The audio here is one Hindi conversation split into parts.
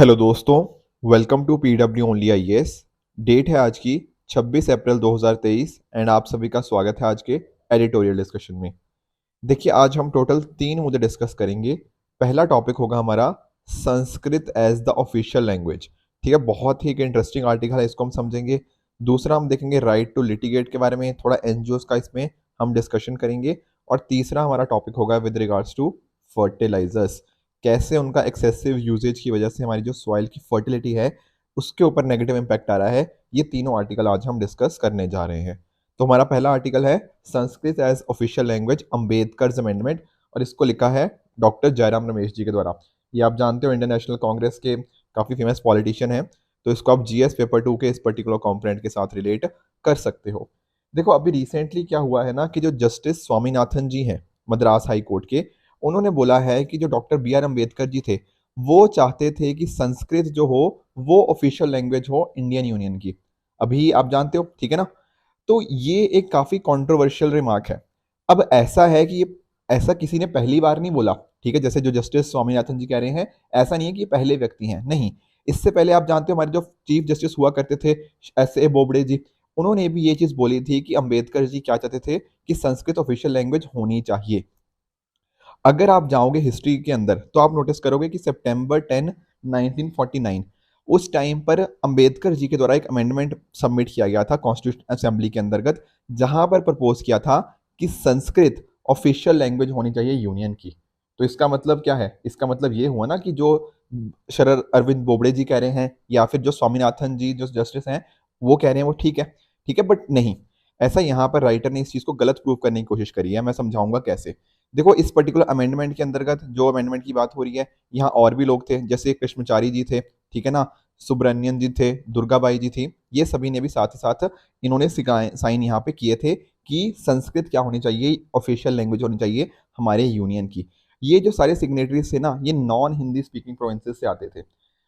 हेलो दोस्तों, welcome to PW only IAS. Date है आज की 26 अप्रैल 2023 एंड आप सभी का स्वागत है आज के एडिटोरियल डिस्कशन में। देखिए, आज हम टोटल 3 मुद्दे डिस्कस करेंगे। पहला टॉपिक होगा हमारा Sanskrit as the official language. ठीक है, बहुत ही एक इंटरेस्टिंग आर्टिकल है, इसको हम समझेंगे। दूसरा हम देखेंगे राइट टू लिटिगेट के बारे में, थोड़ा एनजीओस का इसमें हम डिस्कशन करेंगे। और तीसरा हमारा टॉपिक होगा विद रिगार्ड्स टू फर्टिलाइजर्स, कैसे उनका एक्सेसिव यूजेज की वजह से हमारी जो सॉइल की फर्टिलिटी है उसके ऊपर नेगेटिव इम्पैक्ट आ रहा है। ये तीनों आर्टिकल आज हम डिस्कस करने जा रहे हैं। तो हमारा पहला आर्टिकल है Sanskrit as official language Ambedkar amendment, और इसको लिखा है डॉक्टर जयराम रमेश जी के द्वारा। ये आप जानते हो इंडियन नेशनल कांग्रेस के काफ़ी फेमस पॉलिटिशियन हैं, तो इसको आप जीएस पेपर 2 के इस पर्टिकुलर कॉम्पोनेंट के साथ रिलेट कर सकते हो। देखो, अभी रिसेंटली क्या हुआ है ना कि जो जस्टिस स्वामीनाथन जी हैं मद्रास हाई कोर्ट के, उन्होंने बोला है कि जो डॉक्टर बी आर अम्बेडकर जी थे वो चाहते थे कि संस्कृत जो हो वो ऑफिशियल लैंग्वेज हो इंडियन यूनियन की। अभी आप जानते हो, ठीक है ना। तो ये एक काफी कंट्रोवर्शियल रिमार्क है। अब ऐसा है कि ये ऐसा किसी ने पहली बार नहीं बोला, ठीक है। जैसे जो जस्टिस स्वामीनाथन जी कह रहे हैं, ऐसा नहीं है कि ये पहले व्यक्ति हैं, नहीं। इससे पहले आप जानते हो हमारे जो चीफ जस्टिस हुआ करते थे एस ए बोबड़े जी, उन्होंने भी ये चीज बोली थी कि अंबेडकर जी क्या चाहते थे कि संस्कृत ऑफिशियल लैंग्वेज होनी चाहिए। अगर आप जाओगे हिस्ट्री के अंदर तो आप नोटिस करोगे कि सितंबर 10 1949 उस टाइम पर अंबेडकर जी के द्वारा एक अमेंडमेंट सबमिट किया गया था कॉन्स्टिट्यूशन असेंबली के अंतर्गत, जहां पर प्रपोज किया था कि संस्कृत ऑफिशियल लैंग्वेज होनी चाहिए यूनियन की। तो इसका मतलब क्या है? इसका मतलब ये हुआ ना कि जो शरद अरविंद बोबड़े जी कह रहे हैं या फिर जो स्वामीनाथन जी जो जस्टिस हैं वो कह रहे हैं वो ठीक है, ठीक है, बट नहीं। ऐसा यहाँ पर राइटर ने इस चीज को गलत प्रूव करने की कोशिश करी है। मैं समझाऊंगा कैसे। देखो, इस पर्टिकुलर अमेंडमेंट के अंतर्गत जो अमेंडमेंट की बात हो रही है, यहाँ और भी लोग थे, जैसे कृष्णचारी जी थे, ठीक है ना, सुब्रमण्यन जी थे, दुर्गाबाई जी थी। ये सभी ने भी साथ ही साथ इन्होंने साइन यहाँ पे किए थे कि संस्कृत क्या होनी चाहिए, ऑफिशियल लैंग्वेज होनी चाहिए हमारे यूनियन की। ये जो सारे सिग्नेटरीज थे ना, ये नॉन हिंदी स्पीकिंग प्रोविंसेस से आते थे।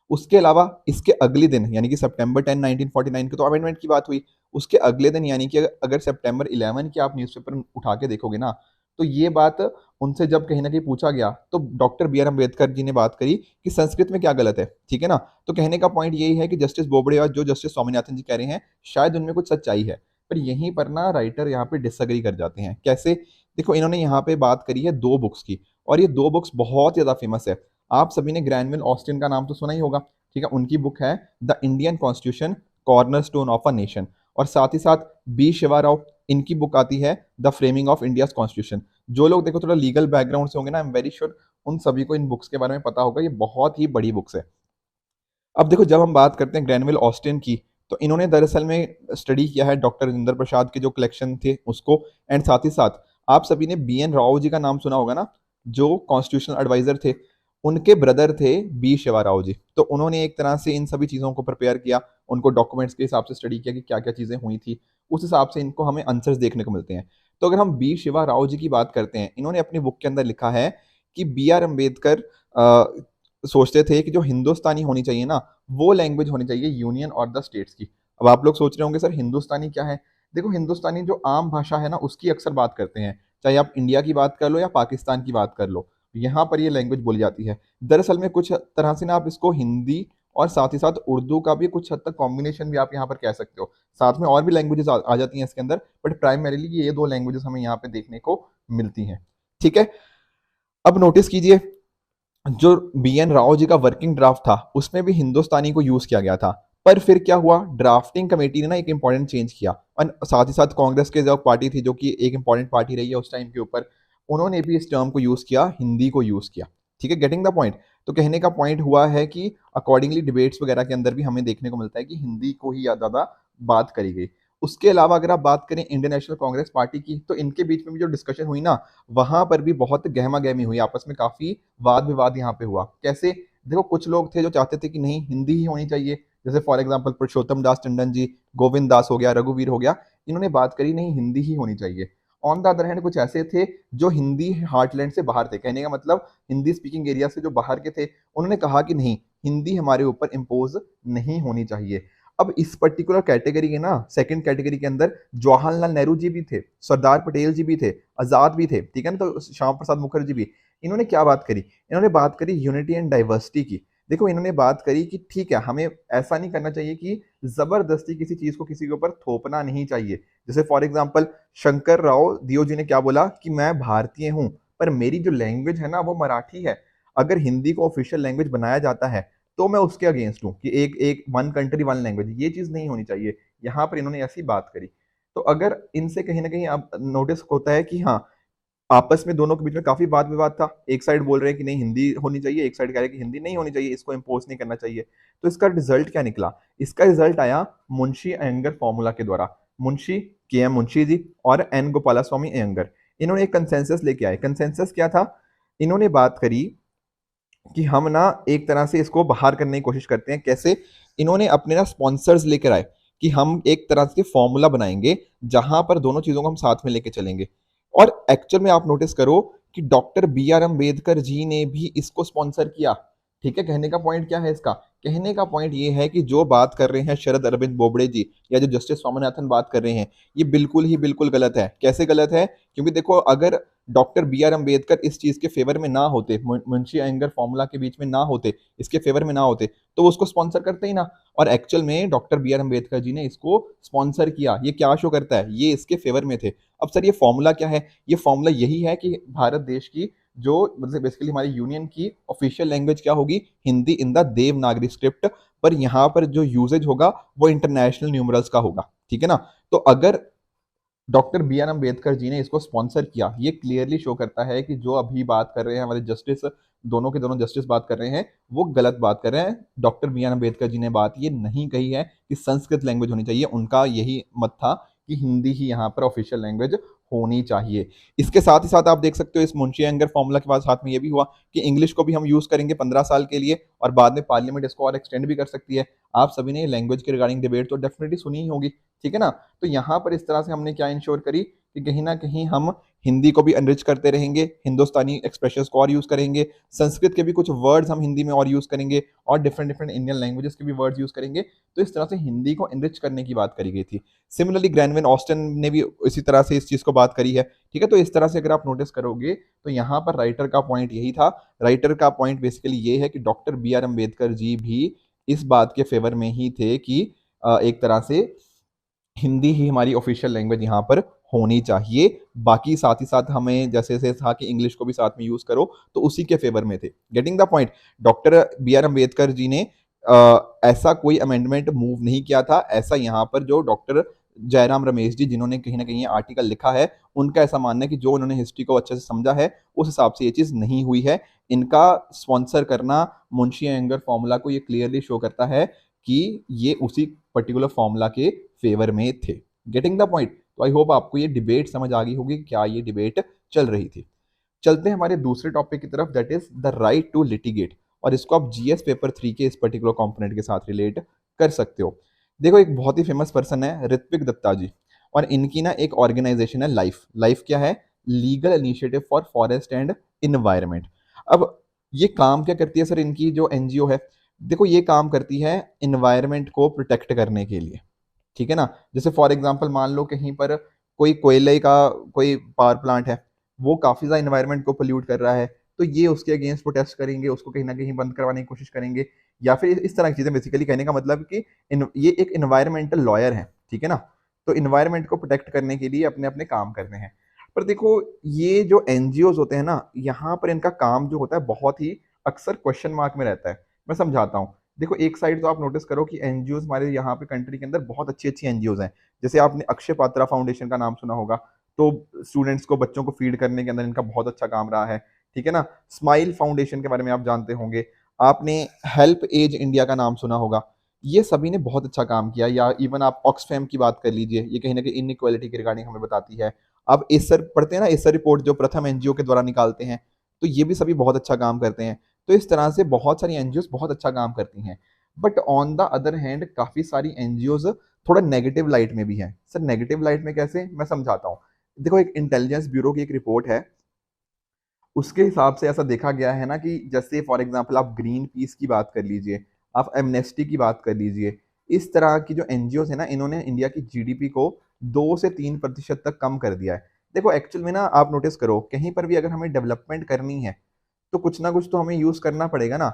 उसके अलावा इसके अगले दिन यानी कि सितंबर 10 1949 की तो अमेंडमेंट की बात हुई। उसके अगले दिन यानी कि अगर सितंबर 11 की आप न्यूज़पेपर उठा के देखोगे ना, तो ये बात उनसे जब कहीं ना कहीं पूछा गया तो doctor B R Ambedkar ji ने बात करी कि संस्कृत में क्या गलत है, ठीक है ना। तो कहने का पॉइंट यही है कि जस्टिस बोबड़े और जो जस्टिस स्वामीनाथन जी कह रहे हैं शायद उनमें कुछ सच्चाई है, पर यहीं पर ना राइटर यहाँ पे डिसएग्री कर जाते हैं। कैसे? देखो, इन्होंने यहाँ पे बात करी है 2 बुक्स की, और ये 2 बुक्स बहुत ज्यादा फेमस है। आप सभी ने ग्रैनविल ऑस्टिन का नाम तो सुना ही होगा, ठीक है। उनकी बुक है the Indian constitution corner stone of a nation, और साथ ही साथ बी शिवा राव, इनकी बुक आती है the framing of India constitution. जो लोग देखो थोड़ा लीगल बैकग्राउंड से होंगे ना, आई एम वेरी श्योर उन सभी को इन बुक्स के बारे में पता होगा। ये बहुत ही बड़ी बुक्स है। अब देखो, जब हम बात करते हैं ग्रैनविल ऑस्टिन की, तो इन्होंने दरअसल में स्टडी किया है डॉक्टर राजेंद्र प्रसाद के जो कलेक्शन थे उसको, एंड साथ ही साथ आप सभी ने बी एन राव जी का नाम सुना होगा ना, जो कॉन्स्टिट्यूशनल एडवाइजर थे। उनके ब्रदर थे बी शिवा राव जी, तो उन्होंने एक तरह से इन सभी चीज़ों को प्रिपेयर किया, उनको डॉक्यूमेंट्स के हिसाब से स्टडी किया कि क्या क्या चीज़ें हुई थी। उस हिसाब से इनको हमें आंसर्स देखने को मिलते हैं। तो अगर हम बी शिवा राव जी की बात करते हैं, इन्होंने अपनी बुक के अंदर लिखा है कि बी आर अम्बेडकर सोचते थे कि जो हिंदुस्तानी होनी चाहिए ना, वो लैंग्वेज होनी चाहिए यूनियन और द स्टेट्स की। अब आप लोग सोच रहे होंगे सर हिंदुस्तानी क्या है? देखो, हिंदुस्तानी जो आम भाषा है ना उसकी अक्सर बात करते हैं, चाहे आप इंडिया की बात कर लो या पाकिस्तान की बात कर लो, यहाँ पर ये लैंग्वेज बोली जाती है। दरअसल में कुछ तरह से ना आप इसको हिंदी और साथ ही साथ उर्दू का भी कुछ हद तक कॉम्बिनेशन भी आप यहाँ पर कह सकते हो। साथ में और भी लैंग्वेजेस आ जाती हैं इसके अंदर, बट प्राइमरीली ये 2 लैंग्वेजेस हमें यहाँ पे देखने को मिलती हैं, ठीक है। अब नोटिस कीजिए, जो बी एन राव जी का वर्किंग ड्राफ्ट था उसमें भी हिंदुस्तानी को यूज किया गया था। पर फिर क्या हुआ, ड्राफ्टिंग कमेटी ने ना एक इंपॉर्टेंट चेंज किया, और साथ ही साथ कांग्रेस के जो पार्टी थी, जो कि एक इंपॉर्टेंट पार्टी रही है उस टाइम के ऊपर, उन्होंने भी इस टर्म को यूज किया, हिंदी को यूज किया, ठीक है। Getting the point. तो कहने का पॉइंट हुआ है कि अकॉर्डिंगली डिबेट्स वगैरह के अंदर भी हमें देखने को मिलता है कि हिंदी को ही ज्यादा बात करी गई। उसके अलावा अगर आप बात करें इंडियन नेशनल कांग्रेस पार्टी की, तो इनके बीच में भी जो डिस्कशन हुई ना, वहां पर भी बहुत गहमा गहमी हुई, आपस में काफी वाद विवाद यहाँ पे हुआ। कैसे? देखो, कुछ लोग थे जो चाहते थे कि नहीं हिंदी ही होनी चाहिए, जैसे फॉर एग्जांपल पुरुषोत्तम दास टंडन जी, गोविंद दास हो गया, रघुवीर हो गया, इन्होंने बात करी नहीं हिंदी ही होनी चाहिए। ऑन द अदर हैंड कुछ ऐसे थे जो हिंदी हार्टलैंड से बाहर थे, कहने का मतलब हिंदी स्पीकिंग एरिया से जो बाहर के थे, उन्होंने कहा कि नहीं हिंदी हमारे ऊपर इम्पोज नहीं होनी चाहिए। अब इस पर्टिकुलर कैटेगरी के ना सेकंड कैटेगरी के अंदर जवाहरलाल नेहरू जी भी थे, सरदार पटेल जी भी थे, आजाद भी थे, ठीक है ना, तो श्याम प्रसाद मुखर्जी भी। इन्होंने क्या बात करी? इन्होंने बात करी यूनिटी एंड डाइवर्सिटी की। देखो इन्होंने बात करी कि ठीक है, हमें ऐसा नहीं करना चाहिए कि जबरदस्ती किसी चीज को किसी के ऊपर थोपना नहीं चाहिए। जैसे फॉर एग्जाम्पल शंकर राव दियो जी ने क्या बोला कि मैं भारतीय हूं, पर मेरी जो लैंग्वेज है ना वो मराठी है। अगर हिंदी को ऑफिशियल लैंग्वेज बनाया जाता है तो मैं उसके अगेंस्ट हूँ कि एक एक वन कंट्री वन लैंग्वेज, ये चीज नहीं होनी चाहिए। यहाँ पर इन्होंने ऐसी बात करी। तो अगर इनसे कहीं ना कहीं अब नोटिस होता है कि हाँ, आपस में दोनों के बीच में काफी वाद विवाद था। एक साइड बोल रहे हैं कि नहीं हिंदी होनी चाहिए, एक साइड कह रहे हैं कि हिंदी नहीं होनी चाहिए, इसको इम्पोज नहीं करना चाहिए। तो इसका रिजल्ट क्या निकला? इसका रिजल्ट आया मुंशी अयंगर फॉर्मूला के द्वारा। मुंशी के एम मुंशी जी और एन गोपाला स्वामी अयंगर, इन्होंने एक कंसेंसस लेके आए। कंसेंसस क्या था? इन्होंने बात करी कि हम ना एक तरह से इसको बाहर करने की कोशिश करते हैं। कैसे? इन्होंने अपने ना स्पॉन्सर्स लेकर आए कि हम एक तरह से फॉर्मूला बनाएंगे जहां पर दोनों चीजों को हम साथ में लेके चलेंगे। और एक्चुअल में आप नोटिस करो कि doctor B R Ambedkar ji ने भी इसको स्पॉन्सर किया। ठीक है, कहने का पॉइंट क्या है इसका? कहने का पॉइंट ये है कि जो बात कर रहे हैं शरद अरविंद बोबड़े जी या जो जस्टिस स्वामीनाथन बात कर रहे हैं, ये बिल्कुल ही बिल्कुल गलत है। कैसे गलत है? क्योंकि देखो, अगर डॉक्टर बी आर अम्बेडकर इस चीज के फेवर में ना होते, मुंशी अयंगर फॉर्मूला के बीच में ना होते, इसके फेवर में ना होते, तो वो उसको स्पॉन्सर करते ही ना। और एक्चुअल में doctor B R Ambedkar ji ने इसको स्पॉन्सर किया। ये क्या शो करता है? ये इसके फेवर में थे। अब सर ये फॉर्मूला क्या है? ये फॉर्मूला यही है कि भारत देश की जो मतलब बेसिकली हमारी यूनियन की ऑफिशियल लैंग्वेज क्या होगी? Hindi in the Devanagari script. पर यहाँ पर जो यूजेज होगा वो इंटरनेशनल न्यूमरल्स का होगा। ठीक है ना? तो अगर doctor B R Ambedkar ji ने इसको स्पॉन्सर किया, ये क्लियरली शो करता है कि जो अभी बात कर रहे हैं हमारे जस्टिस, दोनों के दोनों जस्टिस बात कर रहे हैं, वो गलत बात कर रहे हैं। Doctor B R Ambedkar ji ने बात ये नहीं कही है कि संस्कृत लैंग्वेज होनी चाहिए। उनका यही मत था कि हिंदी ही यहाँ पर ऑफिशियल लैंग्वेज होनी चाहिए। इसके साथ ही साथ आप देख सकते हो इस मुंशी अयंगर फॉर्मूला के बाद साथ में ये भी हुआ कि इंग्लिश को भी हम यूज करेंगे 15 साल के लिए, और बाद में पार्लियामेंट इसको और एक्सटेंड भी कर सकती है। आप सभी ने लैंग्वेज के रिगार्डिंग डिबेट तो डेफिनेटली सुनी ही होगी। ठीक है ना? तो यहाँ पर इस तरह से हमने क्या इंश्योर करी कि कहीं ना कहीं हम हिंदी को भी एनरिच करते रहेंगे, हिंदुस्तानी एक्सप्रेशंस को और यूज करेंगे, संस्कृत के भी कुछ वर्ड्स हम हिंदी में और यूज करेंगे, और डिफरेंट डिफरेंट इंडियन लैंग्वेजेस के भी वर्ड्स यूज करेंगे। तो इस तरह से हिंदी को एनरिच करने की बात करी गई थी। सिमिलरली ग्रैनविन ऑस्टन ने भी इसी तरह से इस चीज को बात करी है। ठीक है, तो इस तरह से अगर आप नोटिस करोगे तो यहाँ पर राइटर का पॉइंट यही था। राइटर का पॉइंट बेसिकली ये है कि डॉक्टर बी आर अम्बेडकर जी भी इस बात के फेवर में ही थे कि एक तरह से हिंदी ही हमारी ऑफिशियल लैंग्वेज यहाँ पर होनी चाहिए। बाकी साथ ही साथ हमें जैसे जैसे था कि इंग्लिश को भी साथ में यूज करो, तो उसी के फेवर में थे। Getting the point? Doctor B R Ambedkar ji ने ऐसा कोई अमेंडमेंट मूव नहीं किया था। ऐसा यहाँ पर जो डॉक्टर जयराम रमेश जी, जिन्होंने कहीं ना कहीं ये आर्टिकल लिखा है, उनका ऐसा मानना है कि जो उन्होंने हिस्ट्री को अच्छे से समझा है उस हिसाब से ये चीज नहीं हुई है। इनका स्पॉन्सर करना मुंशी अयंगर फॉर्मूला को ये क्लियरली शो करता है कि ये उसी पर्टिकुलर फॉर्मूला के फेवर में थे। Getting the point? तो आई होप आपको ये डिबेट समझ आ गई होगी, क्या ये डिबेट चल रही थी। चलते हैं हमारे दूसरे टॉपिक की तरफ, that is the right to litigate. और इसको आप जीएस पेपर 3 के इस पर्टिकुलर कंपोनेंट के साथ रिलेट कर सकते हो। देखो, एक बहुत ही फेमस पर्सन है ऋत्विक दत्ता जी, और इनकी ना एक ऑर्गेनाइजेशन है लाइफ। लाइफ क्या है? Legal initiative for forest and environment. अब ये काम क्या करती है सर? इनकी जो एनजीओ है, देखो ये काम करती है इन्वायरमेंट को प्रोटेक्ट करने के लिए। ठीक है ना? जैसे फॉर एग्जांपल मान लो कहीं पर कोई कोयले का कोई पावर प्लांट है, वो काफी ज्यादा इन्वायरमेंट को पोल्यूट कर रहा है, तो ये उसके अगेंस्ट प्रोटेस्ट करेंगे, उसको कहीं ना कहीं बंद करवाने की कोशिश करेंगे, या फिर इस तरह की चीजें। बेसिकली कहने का मतलब कि ये एक इन्वायरमेंटल लॉयर है। ठीक है ना? तो इन्वायरमेंट को प्रोटेक्ट करने के लिए अपने अपने काम करते हैं। पर देखो, ये जो एनजीओ होते हैं ना, यहाँ पर इनका काम जो होता है बहुत ही अक्सर क्वेश्चन मार्क में रहता है। मैं समझाता हूँ। देखो, एक साइड तो आप नोटिस करो कि एनजीओ हमारे यहाँ पे कंट्री के अंदर बहुत अच्छी अच्छी एनजीओ हैं। जैसे आपने अक्षय पात्रा फाउंडेशन का नाम सुना होगा, तो स्टूडेंट्स को, बच्चों को फीड करने के अंदर इनका बहुत अच्छा काम रहा है। ठीक है ना? स्माइल फाउंडेशन के बारे में आप जानते होंगे। आपने हेल्प एज इंडिया का नाम सुना होगा। ये सभी ने बहुत अच्छा काम किया। या इवन आप ऑक्सफैम की बात कर लीजिए, ये कहीं ना कहीं इनइक्वालिटी के रिगार्डिंग हमें बताती है। आप एसर पढ़ते हैं ना, एसर रिपोर्ट जो प्रथम एनजीओ के द्वारा निकालते हैं, तो ये भी सभी बहुत अच्छा काम करते हैं। तो इस तरह से बहुत सारी एनजीओ बहुत अच्छा काम करती हैं। But on the other hand काफी सारी एनजीओज थोड़ा नेगेटिव लाइट में भी हैं। सर नेगेटिव लाइट में कैसे? मैं समझाता हूँ। देखो, एक इंटेलिजेंस ब्यूरो की एक रिपोर्ट है, उसके हिसाब से ऐसा देखा गया है ना कि जैसे फॉर एग्जांपल आप ग्रीन पीस की बात कर लीजिए, आप एमनेस्टी की बात कर लीजिए, इस तरह की जो एनजीओ है ना, इन्होंने इंडिया की जीडीपी को 2 से 3% तक कम कर दिया है। देखो एक्चुअल में ना, आप नोटिस करो, कहीं पर भी अगर हमें डेवलपमेंट करनी है तो कुछ ना कुछ तो हमें यूज करना पड़ेगा ना।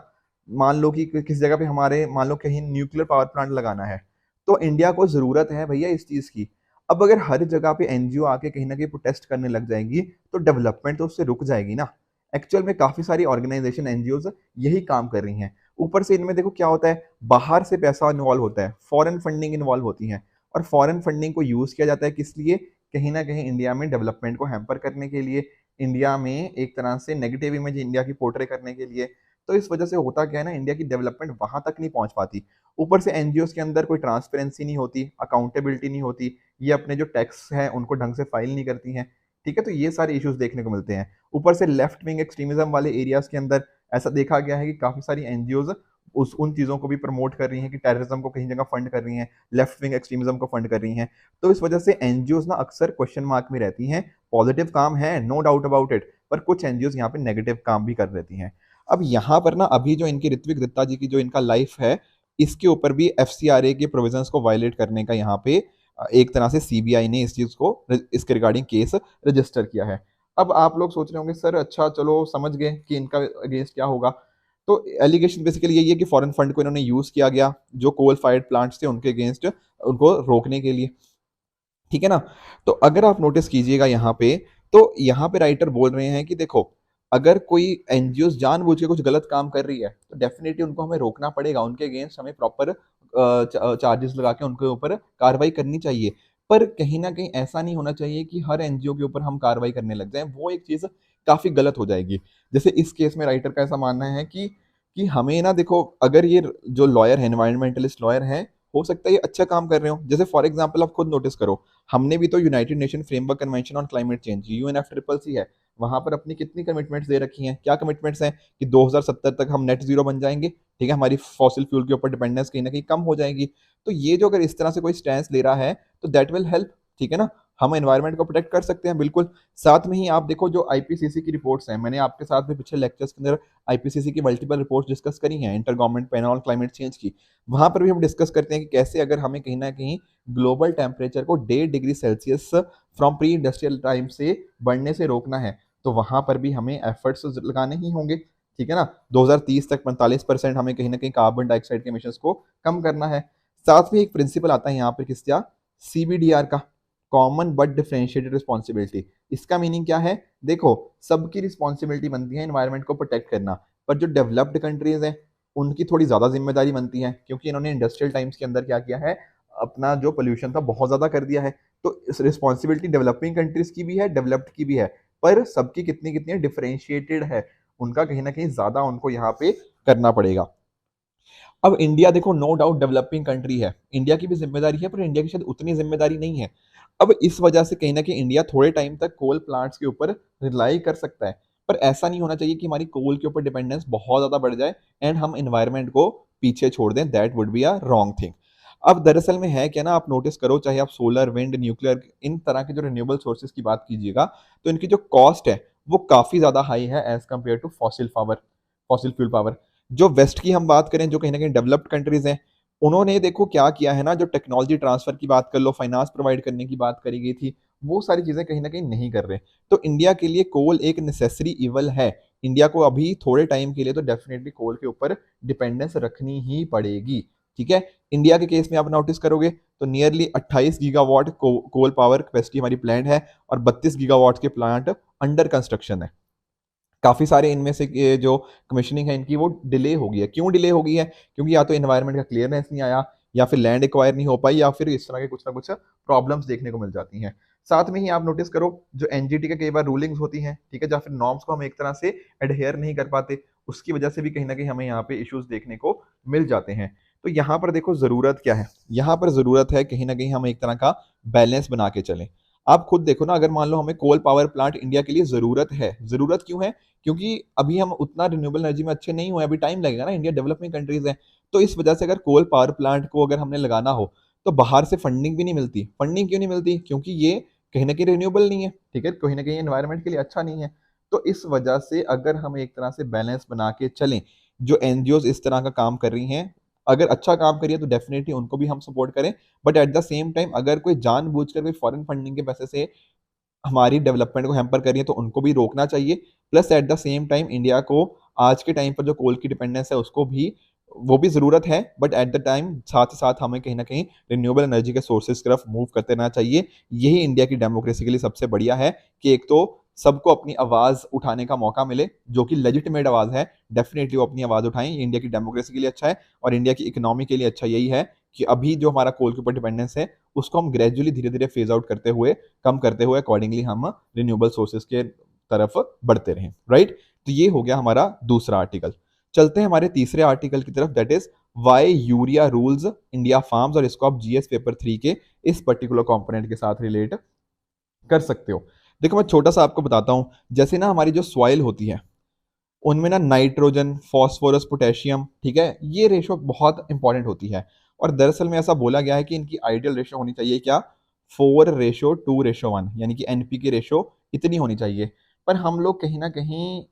मान लो कि किसी जगह पे हमारे मान लो कहीं न्यूक्लियर पावर प्लांट लगाना है, तो इंडिया को जरूरत है भैया इस चीज की। अब अगर हर जगह पे एनजीओ आके कहीं ना कहीं प्रोटेस्ट करने लग जाएंगी, तो डेवलपमेंट तो उससे रुक जाएगी ना। एक्चुअल में काफी सारी ऑर्गेनाइजेशन एनजीओ यही काम कर रही हैं। ऊपर से इनमें देखो क्या होता है, बाहर से पैसा इन्वॉल्व होता है, फॉरेन फंडिंग इन्वॉल्व होती है। और फॉरेन फंडिंग को यूज किया जाता है किस लिए, कहीं ना कहीं इंडिया में डेवलपमेंट को हैम्पर करने के लिए, इंडिया में एक तरह से नेगेटिव इमेज इंडिया की पोर्ट्रे करने के लिए। तो इस वजह से होता क्या है ना, इंडिया की डेवलपमेंट वहां तक नहीं पहुंच पाती। ऊपर से एनजीओ के अंदर कोई ट्रांसपेरेंसी नहीं होती, अकाउंटेबिलिटी नहीं होती, ये अपने जो टैक्स है उनको ढंग से फाइल नहीं करती हैं। ठीक है, तो ये सारे इश्यूज देखने को मिलते हैं। ऊपर से लेफ्ट विंग एक्सट्रीमिज्म वाले एरियाज के अंदर ऐसा देखा गया है कि काफी सारी एनजीओज उस उन चीजों को भी प्रमोट कर रही हैं कि टेररिज्म को कहीं जगह फंड कर रही हैं, लेफ्ट विंग एक्सट्रीमिज्म को फंड कर रही हैं। तो इस वजह से एनजीओज ना अक्सर क्वेश्चन मार्क में रहती हैं। पॉजिटिव काम है, नो डाउट अबाउट इट, पर कुछ एनजीओज यहाँ पे नेगेटिव काम भी कर देती हैं। अब यहाँ पर ना अभी जो इनकी ऋत्विक दत्ता जी की जो इनका लाइफ है, इसके ऊपर भी एफसीआरए के प्रोविजंस को वायलेट करने का यहाँ पे एक तरह से सीबीआई ने इस चीज को इसके रिगार्डिंग केस रजिस्टर किया है। अब आप लोग सोच रहे होंगे सर अच्छा चलो समझ गए कि इनका अगेंस्ट क्या होगा। तो एलिगेशन बेसिकली यही है कि फॉरेन फंड को इन्होंने यूज किया गया जो कोल फायर्ड प्लांट्स थे उनके अगेंस्ट, उनको रोकने के लिए। ठीक है ना। तो अगर आप नोटिस कीजिएगा यहाँ पे, तो यहाँ पे राइटर बोल रहे हैं कि देखो, अगर कोई एनजीओ जानबूझ के कुछ गलत काम कर रही है तो डेफिनेटली उनको हमें रोकना पड़ेगा, उनके अगेंस्ट हमें प्रॉपर चार्जेस लगा के उनके ऊपर कार्रवाई करनी चाहिए। पर कहीं ना कहीं ऐसा नहीं होना चाहिए कि हर एनजीओ के ऊपर हम कार्रवाई करने लग जाएं, वो एक चीज काफी गलत हो जाएगी। जैसे इस केस में राइटर का ऐसा मानना है कि हमें ना देखो, अगर ये जो लॉयर है, एनवायरमेंटलिस्ट लॉयर है, हो सकता है ये अच्छा काम कर रहे हो। जैसे फॉर एग्जाम्पल आप खुद नोटिस करो, हमने भी तो United nation framework convention on climate change UNFCCC है, वहां पर अपनी कितनी कमिटमेंट्स दे रखी हैं। क्या कमिटमेंट्स हैं कि 2070 तक हम नेट जीरो बन जाएंगे। ठीक है, हमारी फॉसिल फ्यूल के ऊपर डिपेंडेंस कहीं ना कहीं कम हो जाएगी। तो ये जो अगर इस तरह से कोई स्टैंड ले रहा है तो दैट विल हेल्प। ठीक है ना, हम एनवायरमेंट को प्रोटेक्ट कर सकते हैं बिल्कुल। साथ में ही आप देखो जो आईपीसीसी की रिपोर्ट्स हैं, मैंने आपके साथ भी पिछले लेक्चर्स के अंदर आईपीसीसी की मल्टीपल रिपोर्ट्स डिस्कस करी हैं, inter government panel on climate change की। वहां पर भी हम डिस्कस करते हैं कि कैसे अगर हमें कहीं ना कहीं ग्लोबल टेम्परेचर को 1.5 degree Celsius from pre industrial time से बढ़ने से रोकना है, तो वहां पर भी हमें एफर्ट्स लगाने ही होंगे। ठीक है ना, 2030 तक 45% हमें कहीं ना कहीं कार्बन डाइऑक्साइड के एमिशंस को कम करना है। साथ में एक प्रिंसिपल आता है यहाँ पर किसका, सीबीडीआर का, कॉमन बट डिफरेंशिएटेड रिस्पॉन्सिबिलिटी। इसका मीनिंग क्या है, देखो सबकी रिस्पॉन्सिबिलिटी बनती है एनवायरनमेंट को प्रोटेक्ट करना, पर जो डेवलप्ड कंट्रीज हैं उनकी थोड़ी ज्यादा जिम्मेदारी बनती है, क्योंकि इन्होंने इंडस्ट्रियल टाइम्स के अंदर क्या किया है, अपना जो पोल्यूशन था बहुत ज्यादा कर दिया है। तो इस रिस्पॉन्सिबिलिटी डेवलपिंग कंट्रीज की भी है, डेवलप्ड की भी है, पर सबकी कितनी कितनी डिफरेंशिएटेड है, उनका कहीं ना कहीं ज्यादा उनको यहाँ पे करना पड़ेगा। अब इंडिया देखो नो डाउट डेवलपिंग कंट्री है, इंडिया की भी जिम्मेदारी है, पर इंडिया की शायद उतनी जिम्मेदारी नहीं है। अब इस वजह से कहीं ना कहीं इंडिया थोड़े टाइम तक कोल प्लांट्स के ऊपर रिलाई कर सकता है, पर ऐसा नहीं होना चाहिए कि हमारी कोल के ऊपर डिपेंडेंस बहुत ज्यादा बढ़ जाए एंड हम इन्वायरमेंट को पीछे छोड़ दें, that would be a wrong thing. अब दरअसल में है क्या ना, आप नोटिस करो, चाहे आप सोलर, विंड, न्यूक्लियर, इन तरह के जो रिन्यूएबल सोर्सेज की बात कीजिएगा, तो इनकी जो कॉस्ट है वो काफी ज्यादा हाई है as compare to fossil fuel power. जो वेस्ट की हम बात करें, जो कहीं ना कहीं डेवलप्ड कंट्रीज हैं, उन्होंने देखो क्या किया है ना, जो टेक्नोलॉजी ट्रांसफर की बात कर लो, फाइनेंस प्रोवाइड करने की बात करी गई थी, वो सारी चीजें कहीं ना कहीं नहीं कर रहे। तो इंडिया के लिए कोल एक नेसेसरी इवल है। इंडिया को अभी थोड़े टाइम के लिए तो डेफिनेटली कोल के ऊपर डिपेंडेंस रखनी ही पड़ेगी। ठीक है, इंडिया के केस में आप नोटिस करोगे तो nearly 28 gigawatt coal power capacity हमारी प्लान है, और 32 गीगावाट के प्लांट अंडर कंस्ट्रक्शन है। काफी सारे इनमें से जो कमीशनिंग है इनकी वो डिले हो गई है। क्यों डिले हो गई है, क्योंकि या तो एनवायरनमेंट का क्लियरेंस नहीं आया, या फिर लैंड एक्वायर नहीं हो पाई, या फिर इस तरह के कुछ ना कुछ प्रॉब्लम्स देखने को मिल जाती हैं। साथ में ही आप नोटिस करो जो एनजीटी के कई बार रूलिंग्स होती हैं, ठीक है, या फिर नॉर्म्स को हम एक तरह से एडहेयर नहीं कर पाते, उसकी वजह से भी कहीं ना कहीं हमें यहाँ पे इश्यूज देखने को मिल जाते हैं। तो यहाँ पर देखो जरूरत क्या है, यहाँ पर जरूरत है कहीं ना कहीं हम एक तरह का बैलेंस बना के चलें। आप खुद देखो ना, अगर मान लो हमें कोल पावर प्लांट इंडिया के लिए जरूरत है, जरूरत क्यों है, क्योंकि अभी हम उतना रिन्यूएबल एनर्जी में अच्छे नहीं हुए, अभी टाइम लगेगा ना, इंडिया डेवलपिंग कंट्रीज है। तो इस वजह से अगर कोल पावर प्लांट को अगर हमने लगाना हो तो बाहर से फंडिंग भी नहीं मिलती। फंडिंग क्यों नहीं मिलती, क्योंकि ये कहीं ना कहीं रिन्यूएबल नहीं है, ठीक है, कहीं ना कहीं एनवायरनमेंट के लिए अच्छा नहीं है। तो इस वजह से अगर हम एक तरह से बैलेंस बना के चलें, जो एनजीओ इस तरह का काम कर रही हैं, अगर अच्छा काम करिए तो डेफिनेटली उनको भी हम सपोर्ट करें। But at the same time अगर कोई जानबूझकर कोई फॉरेन फंडिंग के पैसे से हमारी डेवलपमेंट को हैम्पर कर रही है तो उनको भी रोकना चाहिए। Plus at the same time India को आज के टाइम पर जो कोल की डिपेंडेंस है उसको भी, वो भी ज़रूरत है, बट एट द टाइम साथ ही साथ हमें कहीं ना कहीं रिन्यूएबल एनर्जी के सोर्सेज की तरफ मूव करते रहना चाहिए। यही इंडिया की डेमोक्रेसी के लिए सबसे बढ़िया है कि एक तो सबको अपनी आवाज़ उठाने का मौका मिले, जो कि लेजिटिमेट आवाज़ है, डेफिनेटली वो अपनी आवाज़ उठाएं। ये इंडिया की डेमोक्रेसी के लिए अच्छा है और इंडिया की इकोनॉमी के लिए अच्छा यही है कि अभी जो हमारा कोल के ऊपर डिपेंडेंस है उसको हम ग्रेजुअली धीरे धीरे फेज आउट करते हुए, कम करते हुए अकॉर्डिंगली हम रिन्यूएबल सोर्सेज के तरफ बढ़ते रहें, राइट। तो ये हो गया हमारा दूसरा आर्टिकल। चलते हैं हमारे तीसरे आर्टिकल की तरफ, that is why urea rules India farms, और इसको आप जीएस पेपर 3 के इस पर्टिकुलर कंपोनेंट के साथ रिलेट कर सकते हो। देखो मैं छोटा सा आपको बताता हूं, जैसे ना हमारी जो सॉइल होती है उनमें ना नाइट्रोजन, फास्फोरस, पोटेशियम, ठीक है, ये रेशो बहुत इंपॉर्टेंट होती है। और दरअसल में ऐसा बोला गया है कि इनकी आइडियल रेशो होनी चाहिए क्या, 4:2:1, यानी कि एनपीके रेशो इतनी होनी चाहिए। पर हम लोग कहीं ना कहीं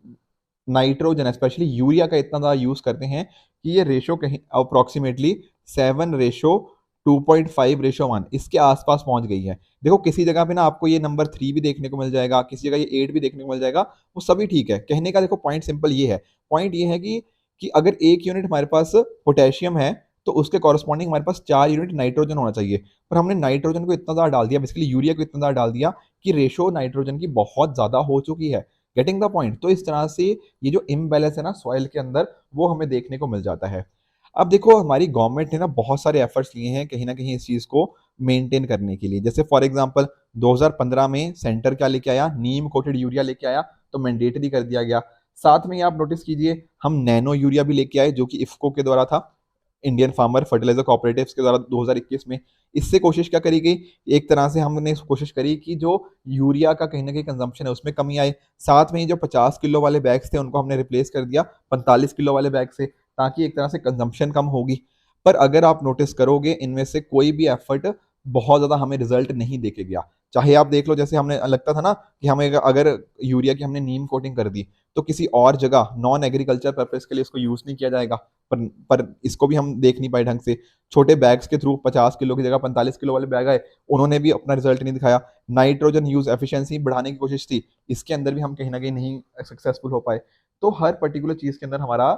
नाइट्रोजन स्पेशली यूरिया का इतना ज़्यादा यूज़ करते हैं कि ये रेशो कहीं अप्रोक्सीमेटली 7:2.5:1 इसके आसपास पहुंच गई है। देखो किसी जगह पे ना आपको ये नंबर 3 भी देखने को मिल जाएगा, किसी जगह ये 8 भी देखने को मिल जाएगा, वो सभी ठीक है। कहने का देखो पॉइंट सिंपल ये है, पॉइंट ये है कि अगर 1 यूनिट हमारे पास पोटेशियम है तो उसके कॉरस्पॉन्डिंग हमारे पास 4 यूनिट नाइट्रोजन होना चाहिए। पर हमने नाइट्रोजन को इतना ज़्यादा डाल दिया, बेसिकली यूरिया को इतना ज़्यादा डाल दिया कि रेशो नाइट्रोजन की बहुत ज़्यादा हो चुकी है। Getting the point. तो इस तरह से ये जो इम्बैलेंस है ना सॉइल के अंदर, वो हमें देखने को मिल जाता है। अब देखो हमारी गवर्नमेंट ने ना बहुत सारे एफर्ट्स लिए हैं कहीं ना कहीं इस चीज़ को मेंटेन करने के लिए। जैसे फॉर एग्जांपल 2015 में सेंटर क्या लेके आया, नीम कोटेड यूरिया लेके आया, तो मैंडेटरी कर दिया गया। साथ में आप नोटिस कीजिए हम नैनो यूरिया भी लेके आए, जो कि इफ्को के द्वारा था, इंडियन फार्मर फर्टिलाइजर कोऑपरेटिव्स के द्वारा 2021 में। इससे कोशिश क्या करी गई, एक तरह से हमने कोशिश करी कि जो यूरिया का कहीं ना कहीं कंजम्पशन है उसमें कमी आए। साथ में ही जो 50 किलो वाले बैग्स थे उनको हमने रिप्लेस कर दिया 45 किलो वाले बैग से, ताकि एक तरह से कंजम्पशन कम होगी। पर अगर आप नोटिस करोगे इनमें से कोई भी एफर्ट बहुत ज़्यादा हमें रिजल्ट नहीं देके गया। चाहे आप देख लो, जैसे हमने लगता था ना कि हमें अगर यूरिया की हमने नीम कोटिंग कर दी तो किसी और जगह नॉन एग्रीकल्चर पर्पज के लिए इसको यूज़ नहीं किया जाएगा। पर इसको भी हम देख नहीं पाए ढंग से। छोटे बैग्स के थ्रू 50 किलो की जगह 45 किलो वाले बैग आए, उन्होंने भी अपना रिजल्ट नहीं दिखाया। नाइट्रोजन यूज एफिशिएंसी बढ़ाने की कोशिश थी, इसके अंदर भी हम कहीं ना कहीं नहीं सक्सेसफुल हो पाए। तो हर पर्टिकुलर चीज के अंदर हमारा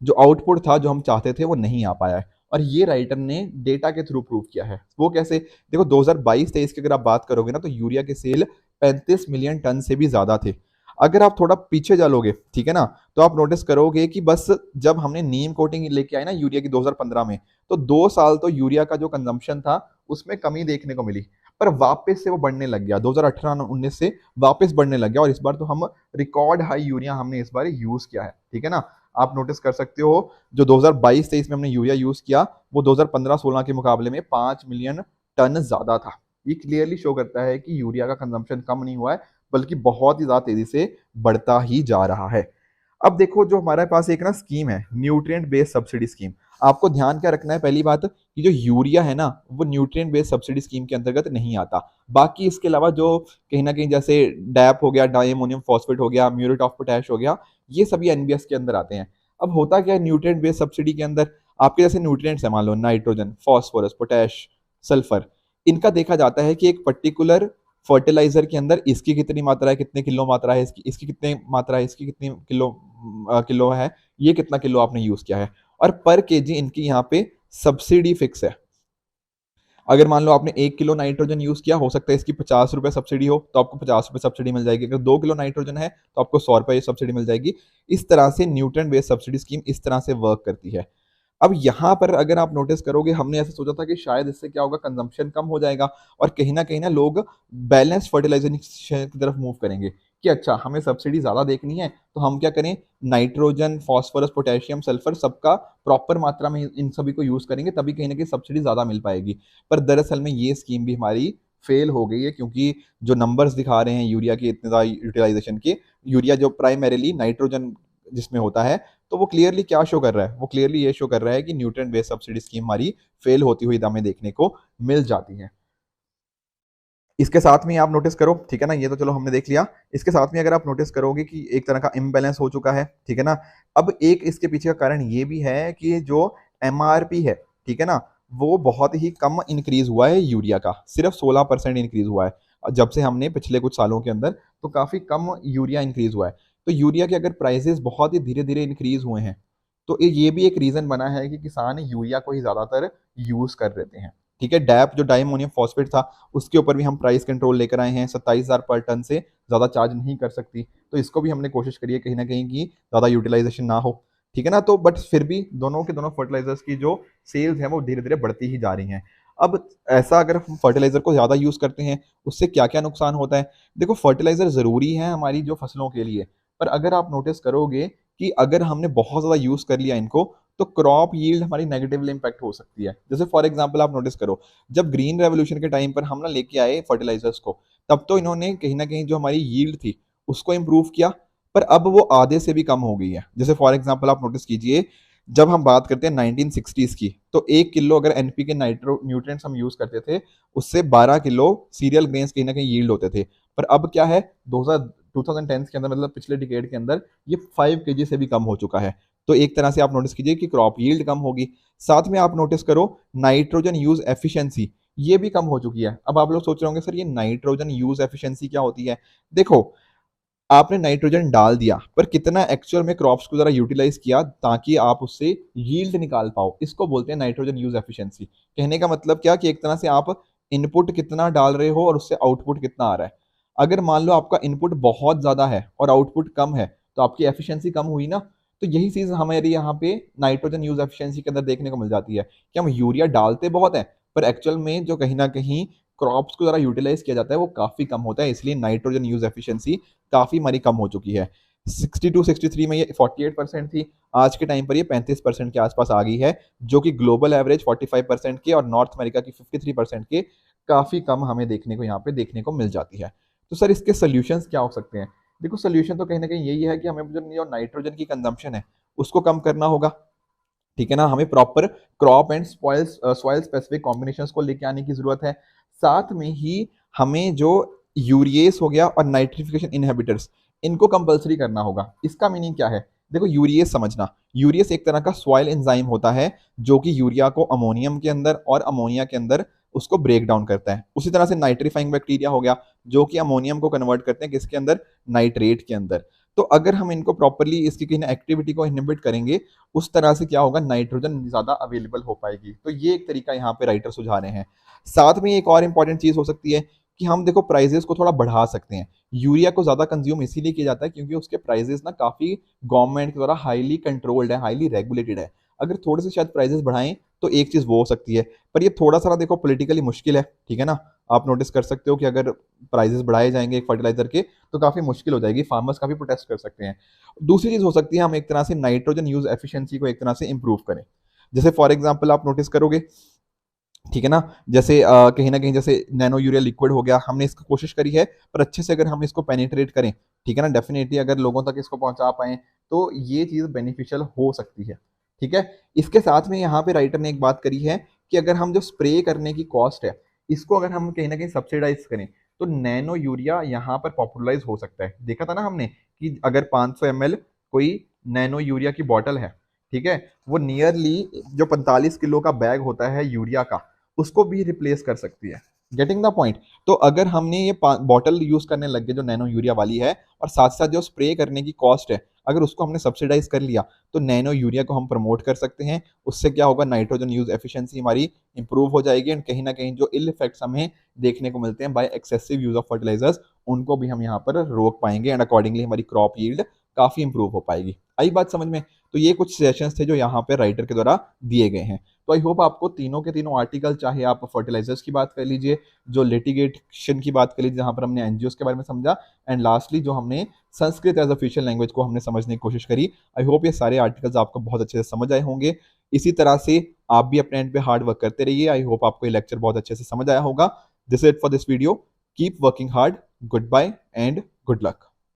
जो आउटपुट था जो हम चाहते थे वो नहीं आ पाया है। और ये राइटर ने डेटा के थ्रू प्रूव किया है। वो कैसे, देखो 2022-23 की अगर आप बात करोगे ना तो यूरिया के सेल 35 मिलियन टन से भी ज्यादा थे। अगर आप थोड़ा पीछे चलोगे, ठीक है ना, तो आप नोटिस करोगे कि बस जब हमने नीम कोटिंग लेके आए ना यूरिया की 2015 में, तो 2 साल तो यूरिया का जो कंजम्पशन था उसमें कमी देखने को मिली। पर वापस से वो बढ़ने लग गया 2018-19 से, वापस बढ़ने लग गया। और इस बार तो हम रिकॉर्ड हाई यूरिया हमने इस बार यूज किया है, ठीक है ना। आप नोटिस कर सकते हो जो 2022-23 में हमने यूरिया यूज किया वो 2015-16 के मुकाबले में 5 मिलियन टन ज्यादा था। ये क्लियरली शो करता है कि यूरिया का कंजम्पशन कम नहीं हुआ है, बल्कि बहुत ही ज्यादा तेजी से बढ़ता ही जा रहा है। अब देखो जो हमारे पास एक ना स्कीम है, न्यूट्रिएंट बेस्ड सब्सिडी स्कीम। आपको ध्यान क्या रखना है, पहली बात कि जो यूरिया है ना वो न्यूट्रिएंट बेस्ड सब्सिडी स्कीम के अंतर्गत नहीं आता। बाकी इसके अलावा जो कहीं ना कहीं जैसे डैप हो गया, डाई अमोनियम फॉस्फेट हो गया, म्यूरेट ऑफ पोटैश हो गया, ये सभी एनबीएस के अंदर आते हैं। अब होता क्या है न्यूट्रिएंट बेस्ड सब्सिडी के अंदर, आपके जैसे न्यूट्रिएंट्स है, मान लो नाइट्रोजन, फॉस्फोरस, पोटैश, सल्फर, इनका देखा जाता है कि एक पर्टिकुलर फर्टिलाइजर के अंदर इसकी कितनी मात्रा है, कितने किलो मात्रा है, इसकी कितनी मात्रा है, इसकी कितनी किलो है, ये कितना किलो आपने यूज किया है, और पर केजी इनकी यहाँ पे सब्सिडी फिक्स है। अगर मान लो आपने 1 किलो नाइट्रोजन यूज किया, हो सकता है इसकी 50 रुपए सब्सिडी हो तो आपको 50 रुपए सब्सिडी मिल जाएगी। अगर 2 किलो नाइट्रोजन है तो आपको 100 रुपए सब्सिडी मिल जाएगी। इस तरह से न्यूट्रिएंट बेस्ड सब्सिडी स्कीम इस तरह से वर्क करती है। अब यहाँ पर अगर आप नोटिस करोगे, हमने ऐसा सोचा था कि शायद इससे क्या होगा, कंजम्पशन कम हो जाएगा और कहीं ना लोग बैलेंस फर्टिलाइजेशन की तरफ मूव करेंगे कि अच्छा हमें सब्सिडी ज़्यादा देखनी है तो हम क्या करें, नाइट्रोजन, फॉस्फोरस, पोटेशियम, सल्फर सबका प्रॉपर मात्रा में इन सभी को यूज़ करेंगे, तभी कहीं ना कहीं सब्सिडी ज़्यादा मिल पाएगी। पर दरअसल में ये स्कीम भी हमारी फेल हो गई है, क्योंकि जो नंबर्स दिखा रहे हैं यूरिया के इतने ज़्यादा यूटिलाइजेशन के, यूरिया जो प्राइमरीली नाइट्रोजन जिसमें होता है, तो वो क्लियरली क्या शो कर रहा है, वो क्लियरली ये शो कर रहा है कि न्यूट्रिएंट बेस्ड सब्सिडी स्कीम हमारी फेल होती हुई हमें देखने को मिल जाती है। इसके साथ में आप नोटिस करो, ठीक है ना, ये तो चलो हमने देख लिया। इसके साथ में अगर आप नोटिस करोगे कि एक तरह का इम्बैलेंस हो चुका है, ठीक है ना। अब एक इसके पीछे का कारण ये भी है कि जो एमआरपी है, ठीक है ना, वो बहुत ही कम इंक्रीज हुआ है यूरिया का, सिर्फ 16% इंक्रीज हुआ है जब से हमने पिछले कुछ सालों के अंदर, तो काफी कम यूरिया इंक्रीज हुआ है। तो यूरिया के अगर प्राइसेस बहुत ही धीरे धीरे इंक्रीज हुए हैं तो ये भी एक रीजन बना है कि किसान यूरिया को ही ज्यादातर यूज कर लेते हैं। ठीक है, डैप जो डाइमोनियम फॉस्फेट था उसके ऊपर भी हम प्राइस कंट्रोल लेकर आए हैं, 27,000 पर टन से ज्यादा चार्ज नहीं कर सकती, तो इसको भी हमने कोशिश करी है कहीं ना कहीं की ज्यादा यूटिलाइजेशन ना हो। ठीक है ना, तो बट फिर भी दोनों के दोनों फर्टिलाइजर्स की जो सेल्स है वो धीरे धीरे बढ़ती ही जा रही हैं। अब ऐसा अगर हम फर्टिलाइजर को ज्यादा यूज करते हैं उससे क्या क्या नुकसान होता है। देखो, फर्टिलाइजर जरूरी है हमारी जो फसलों के लिए, पर अगर आप नोटिस करोगे कि अगर हमने बहुत ज्यादा यूज कर लिया इनको तो क्रॉप यील्ड हमारी नेगेटिवली इंपैक्ट हो सकती है। जैसे फॉर एग्जांपल आप नोटिस करो, जब ग्रीन रेवोल्यूशन के टाइम पर हम ना लेके आए फर्टिलाइजर्स को, तब तो इन्होंने कहीं ना कहीं जो हमारी यील्ड थी उसको इंप्रूव किया, पर अब वो आधे से भी कम हो गई है। जैसे फॉर एग्जांपल आप नोटिस कीजिए, जब हम बात करते हैं 1960s की, तो 1 किलो अगर एनपीके नाइट्रो न्यूट्रिएंट्स हम यूज करते थे उससे 12 किलो सीरियल ग्रेन्स कहीं ना कहीं यील्ड होते थे। पर अब क्या है, 2010 के अंदर, मतलब पिछले डिकेड के अंदर ये 5 kg से भी कम हो चुका है। तो एक तरह से आप नोटिस कीजिए कि क्रॉप यील्ड कम होगी। साथ में आप नोटिस करो नाइट्रोजन यूज एफिशिएंसी ये भी कम हो चुकी है। अब आप लोग सोच रहे होंगे सर ये नाइट्रोजन यूज एफिशिएंसी क्या होती है। देखो, आपने नाइट्रोजन डाल दिया पर कितना एक्चुअल में क्रॉप्स को जरा यूटिलाइज किया ताकि आप उससे यील्ड निकाल पाओ, इसको बोलते हैं नाइट्रोजन यूज एफिशिएंसी। कहने का मतलब क्या कि एक तरह से आप इनपुट कितना डाल रहे हो और उससे आउटपुट कितना आ रहा है। अगर मान लो आपका इनपुट बहुत ज्यादा है और आउटपुट कम है तो आपकी एफिशिएंसी कम हुई ना। तो यही चीज हमारे यहाँ पे नाइट्रोजन यूज एफिशिएंसी के अंदर देखने को मिल जाती है कि हम यूरिया डालते बहुत है पर एक्चुअल में जो कहीं ना कहीं क्रॉप्स को जरा यूटिलाइज किया जाता है वो काफी कम होता है, इसलिए नाइट्रोजन यूज एफिशिएंसी काफी हमारी कम हो चुकी है। 62-63 में ये 48% थी, आज के टाइम पर ये 35% के आसपास आ गई है, जो कि ग्लोबल एवरेज 45% के और नॉर्थ अमेरिका की 53% के काफी कम हमें देखने को यहाँ पे देखने को मिल जाती है। तो सर इसके सोल्यूशंस क्या हो सकते हैं। देखो, सोल्यूशन तो कहीं ना कहीं यही है कि हमें जो नाइट्रोजन की कंजम्पशन है उसको कम करना होगा। ठीक है ना, हमें proper crop and soil specific combinations को लेके आने की जरूरत है। साथ में ही हमें जो यूरिएस हो गया और नाइट्रिफिकेशन इनहिबिटर्स इनको कंपलसरी करना होगा। इसका मीनिंग क्या है, देखो यूरिएस समझना, यूरिएस एक तरह का सॉइल एंजाइम होता है जो कि यूरिया को अमोनियम के अंदर और अमोनिया के अंदर उसको ब्रेक डाउन करता है। उसी तरह से नाइट्रीफाइंग बैक्टीरिया हो गया जो कि अमोनियम को कन्वर्ट करते हैं किसके अंदर, नाइट्रेट के अंदर। तो अगर हम इनको प्रॉपरली इसकी कहीं एक्टिविटी को इनहिबिट करेंगे उस तरह से क्या होगा, नाइट्रोजन ज्यादा अवेलेबल हो पाएगी। तो ये एक तरीका यहाँ पे राइटर सुझा रहे हैं। साथ में एक और इंपॉर्टेंट चीज हो सकती है कि हम देखो प्राइजेस को थोड़ा बढ़ा सकते हैं। यूरिया को ज्यादा कंज्यूम इसीलिए किया जाता है क्योंकि उसके प्राइजेस ना काफी गवर्नमेंट के द्वारा हाईली कंट्रोल्ड है, हाईली रेगुलेटेड है। अगर थोड़े से शायद प्राइजेस बढ़ाएं तो एक चीज वो हो सकती है, पर ये थोड़ा सा ना देखो पॉलिटिकली मुश्किल है। ठीक है ना, आप नोटिस कर सकते हो कि अगर प्राइजेस बढ़ाए जाएंगे एक फर्टिलाइजर के तो काफी मुश्किल हो जाएगी, फार्मर्स काफी प्रोटेस्ट कर सकते हैं। दूसरी चीज हो सकती है हम एक तरह से नाइट्रोजन यूज एफिशिएंसी को एक तरह से इंप्रूव करें। जैसे फॉर एग्जांपल आप नोटिस करोगे, ठीक है ना, जैसे कहीं ना कहीं जैसे नैनो यूरिया लिक्विड हो गया, हमने इसकी कोशिश करी है पर अच्छे से अगर हम इसको पेनिट्रेट करें, ठीक है ना, डेफिनेटली अगर लोगों तक इसको पहुंचा पाए तो ये चीज बेनिफिशियल हो सकती है। ठीक है, इसके साथ में यहाँ पे राइटर ने एक बात करी है कि अगर हम जो स्प्रे करने की कॉस्ट है इसको अगर हम कहीं ना कहीं सब्सिडाइज करें तो नैनो यूरिया यहाँ पर पॉपुलराइज हो सकता है। देखा था ना हमने कि अगर 500 ml कोई नैनो यूरिया की बॉटल है, ठीक है, वो नियरली जो 45 किलो का बैग होता है यूरिया का उसको भी रिप्लेस कर सकती है। Getting the point. तो अगर हमने ये बॉटल यूज करने लग गए जो नैनो यूरिया वाली है और साथ साथ जो स्प्रे करने की कॉस्ट है अगर उसको हमने सब्सिडाइज कर लिया तो नैनो यूरिया को हम प्रमोट कर सकते हैं। उससे क्या होगा, नाइट्रोजन यूज एफिशिएंसी हमारी इंप्रूव हो जाएगी एंड कहीं ना कहीं जो इल इफेक्ट्स हमें देखने को मिलते हैं by excessive use of fertilizers उनको भी हम यहाँ पर रोक पाएंगे एंड अकॉर्डिंगली हमारी क्रॉप यील्ड काफी इंप्रूव हो पाएगी। आई बात समझ में। तो ये कुछ सजेशंस थे जो यहाँ पे राइटर के द्वारा दिए गए हैं। तो आई होप आपको तीनों के तीनों आर्टिकल, चाहे आप फर्टिलाइजर्स की बात कर लीजिए, जो लिटिगेशन की बात कर लीजिए जहां पर हमने एनजीओस के बारे में समझा, एंड लास्टली जो हमने संस्कृत एज ऑफिशियल लैंग्वेज को हमने समझने की कोशिश करी, आई होप ये सारे आर्टिकल्स आपको बहुत अच्छे से समझ आए होंगे। इसी तरह से आप भी अपने एंड पे हार्ड वर्क करते रहिए। आई होप आपको ये लेक्चर बहुत अच्छे से समझ आया होगा। This it for this video. Keep working hard. Goodbye and good luck.